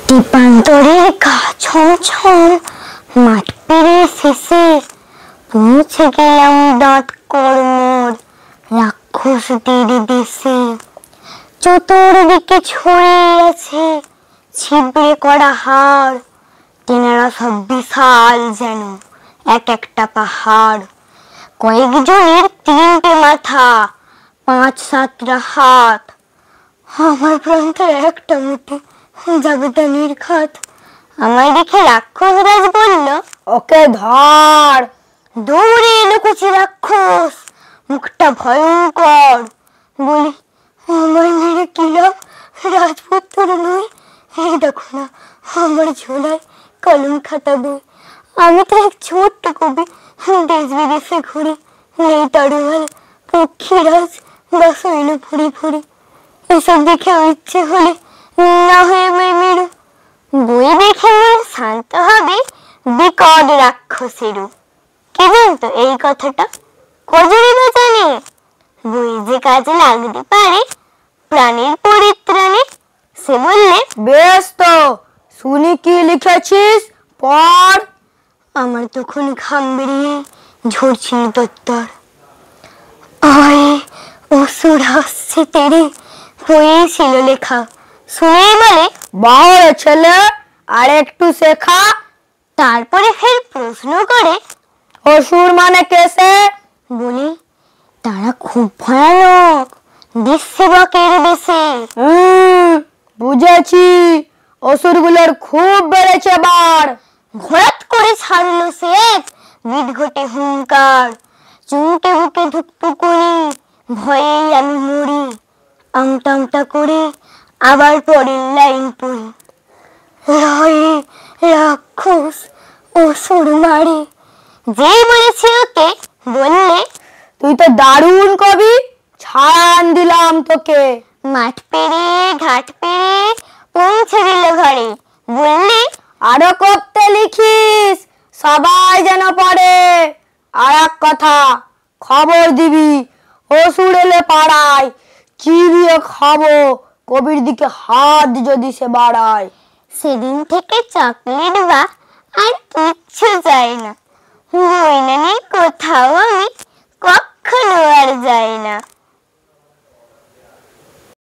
দীপান্তরের গা ছমছম, মাঠ পেরিয়ে শেষে পৌঁছে গেলাম দাঁত কর্মর রাক্ষসদের দেশে। চতুর্দিকে ছড়িয়ে আছে ছিবড়ে করা হাড়, তেনারা সব বিশাল যেন এক একটা পাহাড়। কয়েকজনের তিনটে মাথা, ৫-৭টা হাত, আমার প্রান্তের একটা মুঠি যাবে তা নির্ঘাত। আমায় দেখে রাক্ষসরাজ বলল, ওকে ধর। দৌড়ে এলো কুচি রাক্ষস, মুখটা ভয়ঙ্কর। বলি, আমায় মেরে কি লাভ, রাজপুত্র নই। এই দেখো না আমার ঝোলায় কলম খাতা বই, আমি তো এক ছোট্ট কবি, দেশ বিদেশে ঘুরি। নেই তরোয়াল, পক্ষীরাজ বা সৈন্য ফুরি ফুরি। এসব দেখে ইচ্ছে হলে না হয়ে মেরু। বই দেখে মন শান্ত হবে বিকট রাক্ষসেরও। কে জানতো এই কথাটা? কজনই বা জানে? বই যে কাজে লাগতে পারে প্রাণীর পরিত্রাণে। সে বললে, বেশ তো, শুনি কি লিখেছিস, পড়। আমার তখন ঘাম বেরিয়ে ঝরছিল তত্তর। আয় অসুর হাসছে তেরে, বইয়ে ছিল লেখা। শুনেই বলে, বাহরে ছেলে, আর একটু শেখা। তারপরে ফের প্রশ্ন করে, অসুর মানে কেসে? বলি, তারা খুব ভয়ানক, দেশসেবকের বেশে। বুঝেছি, অসুরগুলোর খুব বেড়েছে এবার। ঘোরাত করে ছাড়লো সে এক বিদঘটে হুঙ্কার। চুমকে বুকে ধুকটু করি, ভয়েই আমি মরি। আমতা আমতা করে আবার পরের লাইন পড়ি, রায়ে রাক্ষস অসুর মারে। যেই বলেছি ওকে, বললে, তুই তো দারুণ কবি, ছাড়ান দিলাম তোকে। মাঠ পেরিয়ে ঘাট পেরিয়ে পৌঁছে দিল ঘরে। বললে, আরো করতে লিখিস, সবাই যেন পড়ে। আর এক কথা, খবর দিবি, অসুর এলে পাড়ায় চিবিয়ে খাবো কবির দিকে হাত যদি সে বাড়ায়। সেদিন থেকে চকলেট বা আর কিচ্ছু চাই না। বই না নিয়ে কোথাও আমি কখনো আর যাই না।